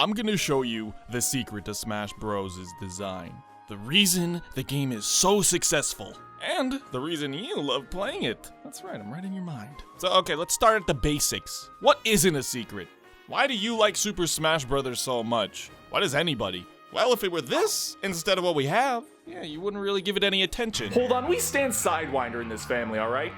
I'm gonna show you the secret to Smash Bros.' design. The reason the game is so successful. And the reason you love playing it. That's right, I'm right in your mind. So, okay, let's start at the basics. What isn't a secret? Why do you like Super Smash Bros. So much? Why does anybody? Well, if it were this, instead of what we have, yeah, you wouldn't really give it any attention. Hold on, we stand Sidewinder in this family, alright?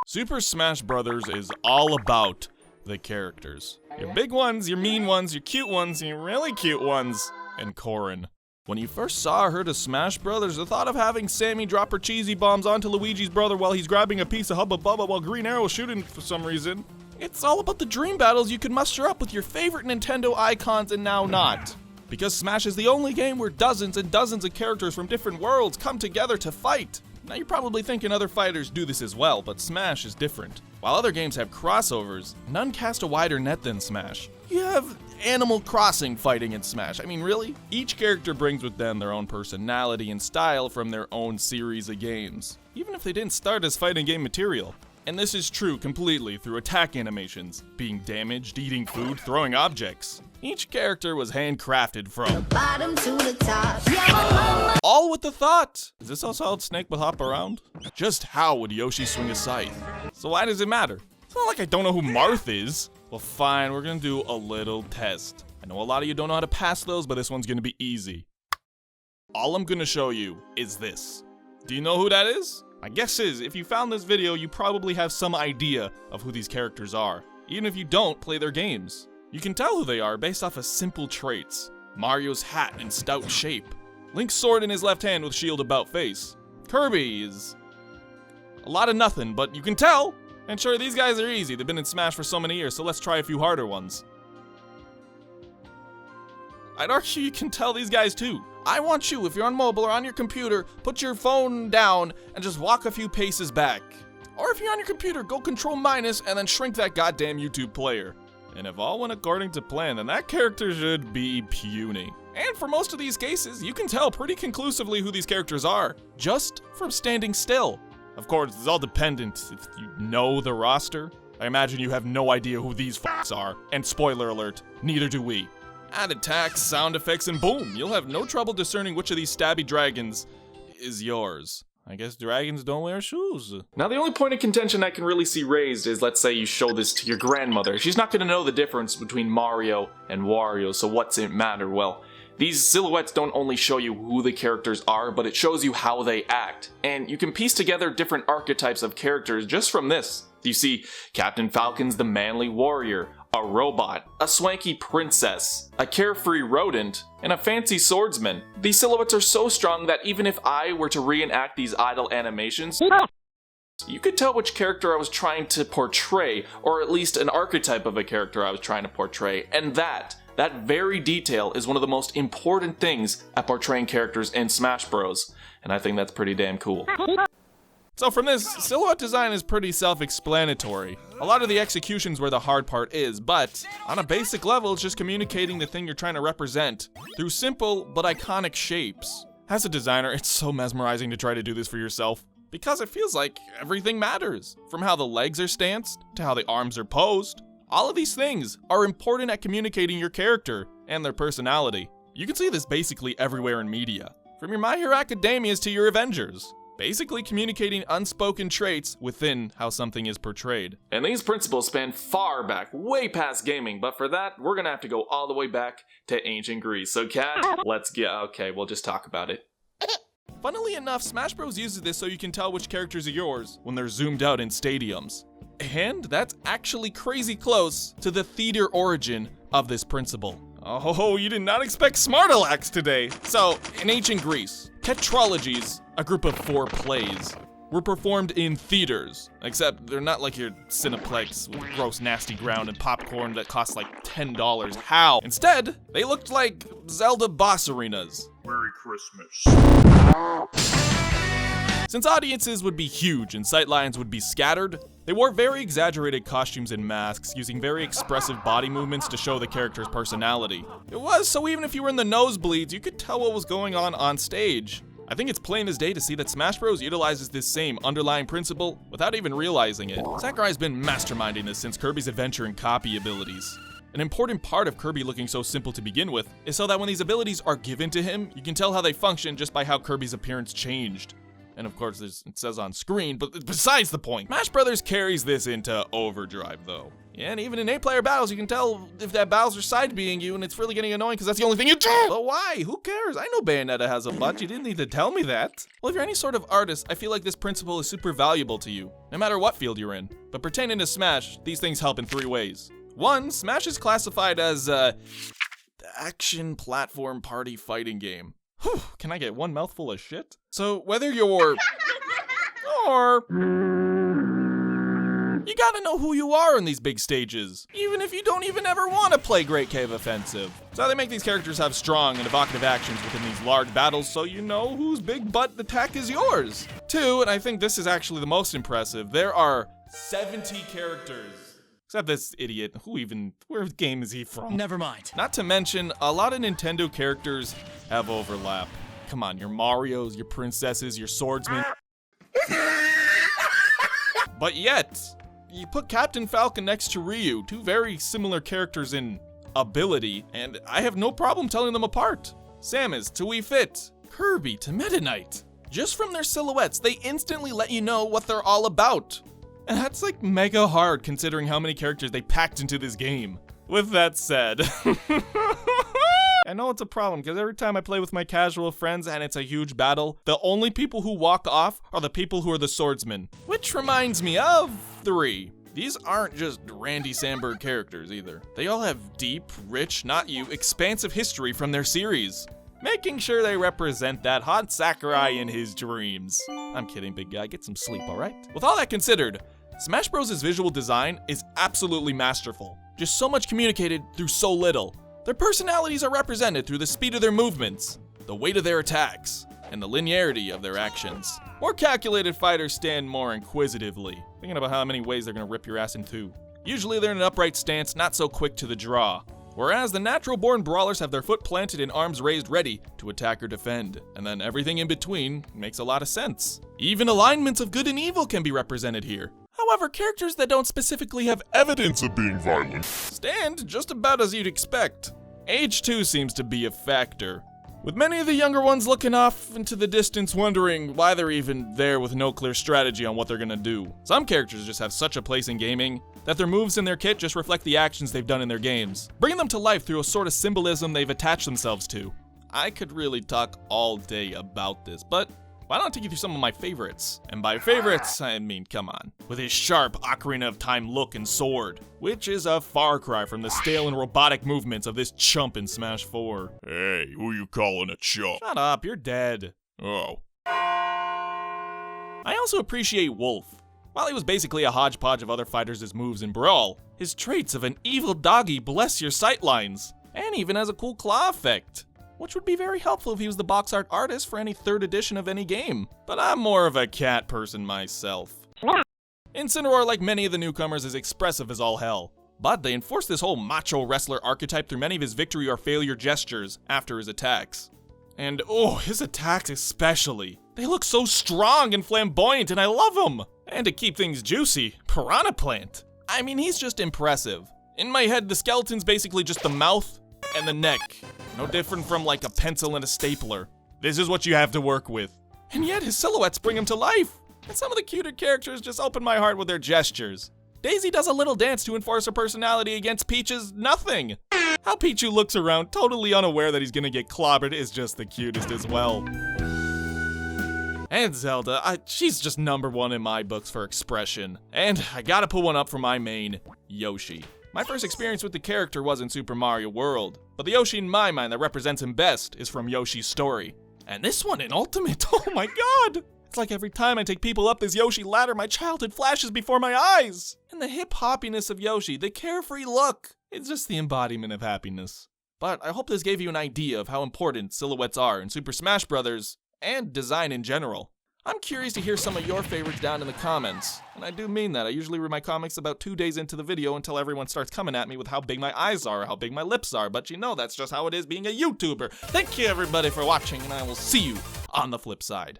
Super Smash Bros. Is all about the characters. Your big ones, your mean ones, your cute ones, your really cute ones, and Corrin. When you first saw her to Smash Brothers, the thought of having Sammy drop her cheesy bombs onto Luigi's brother while he's grabbing a piece of Hubba Bubba while Green Arrow's shooting for some reason. It's all about the dream battles you can muster up with your favorite Nintendo icons and now not. Because Smash is the only game where dozens and dozens of characters from different worlds come together to fight. Now you're probably thinking other fighters do this as well, but Smash is different. While other games have crossovers, none cast a wider net than Smash. You have Animal Crossing fighting in Smash. I mean, really? Each character brings with them their own personality and style from their own series of games, even if they didn't start as fighting game material. And this is true completely through attack animations, being damaged, eating food, throwing objects. Each character was handcrafted from the bottom to the top. Yeah, all with the thought, is this how Solid Snake would hop around? Just how would Yoshi swing a scythe? So why does it matter? It's not like I don't know who Marth is. Well, fine, we're gonna do a little test. I know a lot of you don't know how to pass those, but this one's gonna be easy. All I'm gonna show you is this. Do you know who that is? My guess is, if you found this video, you probably have some idea of who these characters are, even if you don't play their games. You can tell who they are based off of simple traits. Mario's hat and stout shape. Link's sword in his left hand with shield about face. Kirby is a lot of nothing, but you can tell. And sure, these guys are easy. They've been in Smash for so many years, so let's try a few harder ones. I'd argue you can tell these guys too. I want you, if you're on mobile or on your computer, put your phone down and just walk a few paces back. Or if you're on your computer, go Control minus and then shrink that goddamn YouTube player. And if all went according to plan, then that character should be puny. And for most of these cases, you can tell pretty conclusively who these characters are, just from standing still. Of course, it's all dependent if you know the roster. I imagine you have no idea who these f***s are. And spoiler alert, neither do we. Add attacks, sound effects, and boom, you'll have no trouble discerning which of these stabby dragons is yours. I guess dragons don't wear shoes. Now the only point of contention I can really see raised is, let's say you show this to your grandmother. She's not gonna know the difference between Mario and Wario, so what's it matter? Well, these silhouettes don't only show you who the characters are, but it shows you how they act. And you can piece together different archetypes of characters just from this. You see, Captain Falcon's the manly warrior, a robot, a swanky princess, a carefree rodent, and a fancy swordsman. These silhouettes are so strong that even if I were to reenact these idle animations, you could tell which character I was trying to portray, or at least an archetype of a character I was trying to portray, and that very detail is one of the most important things at portraying characters in Smash Bros. And I think that's pretty damn cool. So from this, silhouette design is pretty self-explanatory. A lot of the execution's where the hard part is, but on a basic level, it's just communicating the thing you're trying to represent through simple but iconic shapes. As a designer, it's so mesmerizing to try to do this for yourself, because it feels like everything matters. From how the legs are stanced, to how the arms are posed. All of these things are important at communicating your character and their personality. You can see this basically everywhere in media. From your My Hero Academias to your Avengers. Basically communicating unspoken traits within how something is portrayed. And these principles span far back, way past gaming, but for that, we're gonna have to go all the way back to ancient Greece. So Kat, let's get, okay, we'll just talk about it. Funnily enough, Smash Bros. Uses this so you can tell which characters are yours when they're zoomed out in stadiums. And that's actually crazy close to the theater origin of this principle. Oh, you did not expect RelaxAlax today. So, in ancient Greece, tetralogies, a group of 4 plays, were performed in theaters. Except they're not like your Cineplex with gross nasty ground and popcorn that costs like $10. How? Instead, they looked like Zelda boss arenas. Merry Christmas. Since audiences would be huge and sightlines would be scattered, they wore very exaggerated costumes and masks, using very expressive body movements to show the character's personality. It was so even if you were in the nosebleeds, you could tell what was going on stage. I think it's plain as day to see that Smash Bros. Utilizes this same underlying principle without even realizing it. Sakurai's been masterminding this since Kirby's adventure and copy abilities. An important part of Kirby looking so simple to begin with is so that when these abilities are given to him, you can tell how they function just by how Kirby's appearance changed. And of course, it says on screen, but besides the point. Smash Brothers carries this into overdrive, though. And even in 8-player battles, you can tell if that Bowser side-being you, and it's really getting annoying because that's the only thing you do! But why? Who cares? I know Bayonetta has a butt. You didn't need to tell me that. Well, if you're any sort of artist, I feel like this principle is super valuable to you, no matter what field you're in. But pertaining to Smash, these things help in 3 ways. 1, Smash is classified as, the action platform party fighting game. Whew, can I get one mouthful of shit? So whether you're, or, you gotta know who you are in these big stages, even if you don't even ever want to play Great Cave Offensive. So they make these characters have strong and evocative actions within these large battles so you know whose big butt attack is yours. 2, and I think this is actually the most impressive, there are 70 characters. Except this idiot, where game is he from? Never mind. Not to mention, a lot of Nintendo characters have overlap. Come on, your Marios, your princesses, your swordsmen. But yet, you put Captain Falcon next to Ryu, 2 very similar characters in ability, and I have no problem telling them apart. Samus to Wii Fit, Kirby to Meta Knight. Just from their silhouettes, they instantly let you know what they're all about. And that's like mega hard considering how many characters they packed into this game. With that said, I know it's a problem because every time I play with my casual friends and it's a huge battle, the only people who walk off are the people who are the swordsmen. Which reminds me of 3. These aren't just Randy Samberg characters either. They all have deep, rich, not you, expansive history from their series, making sure they represent that hot Sakurai in his dreams. I'm kidding, big guy, get some sleep, alright? With all that considered, Smash Bros.' visual design is absolutely masterful. Just so much communicated through so little. Their personalities are represented through the speed of their movements, the weight of their attacks, and the linearity of their actions. More calculated fighters stand more inquisitively, thinking about how many ways they're gonna rip your ass in 2. Usually they're in an upright stance, not so quick to the draw. Whereas the natural-born brawlers have their foot planted and arms raised ready to attack or defend, and then everything in between makes a lot of sense. Even alignments of good and evil can be represented here. However, characters that don't specifically have evidence of being violent stand just about as you'd expect. Age too seems to be a factor, with many of the younger ones looking off into the distance wondering why they're even there with no clear strategy on what they're gonna do. Some characters just have such a place in gaming that their moves and their kit just reflect the actions they've done in their games, bringing them to life through a sort of symbolism they've attached themselves to. I could really talk all day about this, but why don't I take you through some of my favorites? And by favorites, I mean, come on. With his sharp Ocarina of Time look and sword, which is a far cry from the stale and robotic movements of this chump in Smash 4. Hey, who you calling a chump? Shut up, you're dead. Oh. I also appreciate Wolf. While he was basically a hodgepodge of other fighters' moves in Brawl, his traits of an evil doggy bless your sightlines, and even has a cool claw effect, which would be very helpful if he was the box art artist for any 3rd edition of any game. But I'm more of a cat person myself. Incineroar, like many of the newcomers, is expressive as all hell, but they enforce this whole macho wrestler archetype through many of his victory or failure gestures after his attacks. And his attacks especially. They look so strong and flamboyant and I love them! And to keep things juicy, Piranha Plant. I mean, he's just impressive. In my head, the skeleton's basically just the mouth and the neck. No different from like a pencil and a stapler. This is what you have to work with. And yet his silhouettes bring him to life. And some of the cuter characters just open my heart with their gestures. Daisy does a little dance to enforce her personality against Peach's nothing. How Pichu looks around totally unaware that he's gonna get clobbered is just the cutest as well. And Zelda, she's just #1 in my books for expression. And I gotta put one up for my main, Yoshi. My first experience with the character was in Super Mario World, but the Yoshi in my mind that represents him best is from Yoshi's Story. And this one in Ultimate, oh my god! It's like every time I take people up this Yoshi ladder, my childhood flashes before my eyes! And the hip-hoppiness of Yoshi, the carefree look, it's just the embodiment of happiness. But I hope this gave you an idea of how important silhouettes are in Super Smash Bros. And design in general. I'm curious to hear some of your favorites down in the comments. And I do mean that. I usually read my comics about 2 days into the video until everyone starts coming at me with how big my eyes are or how big my lips are. But you know that's just how it is being a YouTuber. Thank you everybody for watching and I will see you on the flip side.